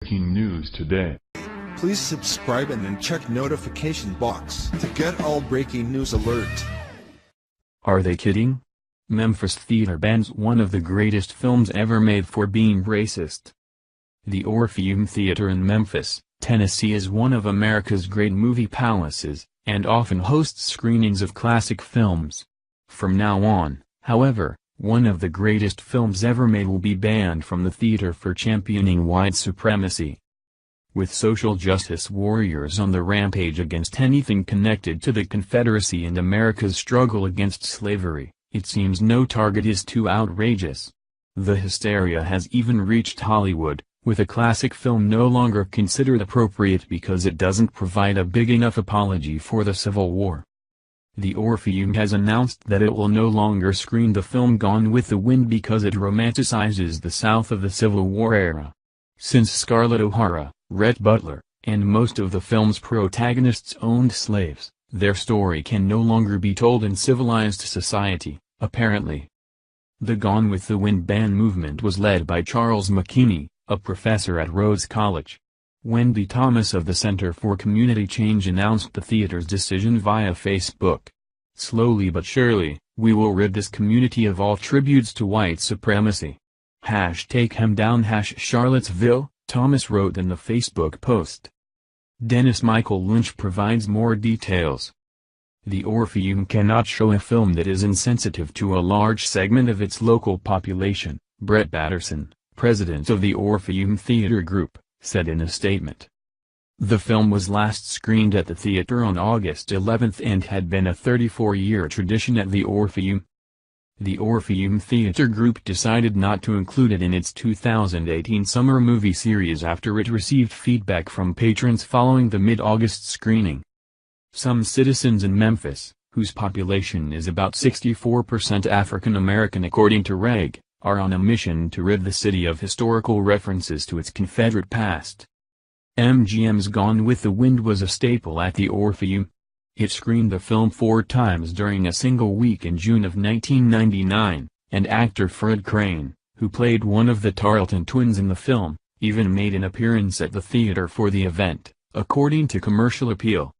Breaking news today. Please subscribe and then check notification box to get all breaking news alert. Are they kidding? Memphis Theater bans one of the greatest films ever made for being racist. The Orpheum Theater in Memphis, Tennessee is one of America's great movie palaces, and often hosts screenings of classic films. From now on, however, one of the greatest films ever made will be banned from the theater for championing white supremacy. With social justice warriors on the rampage against anything connected to the Confederacy and America's struggle against slavery, it seems no target is too outrageous. The hysteria has even reached Hollywood, with a classic film no longer considered appropriate because it doesn't provide a big enough apology for the Civil War. The Orpheum has announced that it will no longer screen the film Gone with the Wind because it romanticizes the South of the Civil War era. Since Scarlett O'Hara, Rhett Butler, and most of the film's protagonists owned slaves, their story can no longer be told in civilized society, apparently. The Gone with the Wind ban movement was led by Charles McKinney, a professor at Rhodes College. Wendy Thomas of the Center for Community Change announced the theater's decision via Facebook. "Slowly but surely, we will rid this community of all tributes to white supremacy. #HemDown Charlottesville," Thomas wrote in the Facebook post. Dennis Michael Lynch provides more details. The Orpheum cannot show a film that is insensitive to a large segment of its local population, Brett Batterson, president of the Orpheum Theater Group, said in a statement. The film was last screened at the theater on August 11 and had been a 34-year tradition at the Orpheum. The Orpheum Theater Group decided not to include it in its 2018 summer movie series after it received feedback from patrons following the mid-August screening. Some citizens in Memphis, whose population is about 64% African American according to Reg, are on a mission to rid the city of historical references to its Confederate past. MGM's Gone with the Wind was a staple at the Orpheum. It screened the film 4 times during a single week in June of 1999, and actor Fred Crane, who played one of the Tarleton twins in the film, even made an appearance at the theater for the event, according to Commercial Appeal.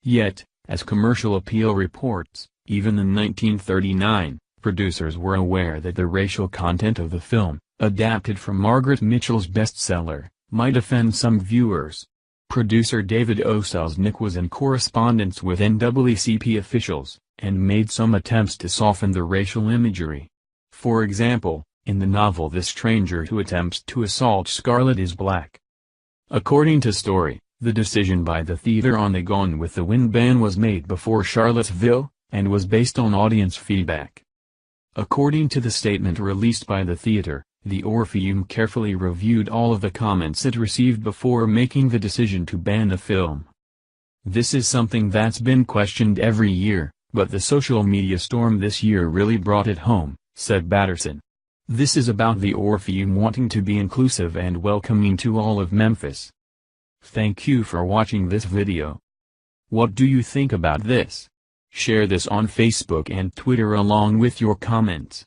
Yet, as Commercial Appeal reports, even in 1939, producers were aware that the racial content of the film, adapted from Margaret Mitchell's bestseller, might offend some viewers. Producer David O. Selznick was in correspondence with NAACP officials, and made some attempts to soften the racial imagery. For example, in the novel The Stranger Who Attempts to Assault Scarlett is Black. According to Story, the decision by the theater on the Gone with the Wind ban was made before Charlottesville, and was based on audience feedback. According to the statement released by the theater, the Orpheum carefully reviewed all of the comments it received before making the decision to ban the film. "This is something that's been questioned every year, but the social media storm this year really brought it home," said Batterson. "This is about the Orpheum wanting to be inclusive and welcoming to all of Memphis." Thank you for watching this video. What do you think about this? Share this on Facebook and Twitter along with your comments.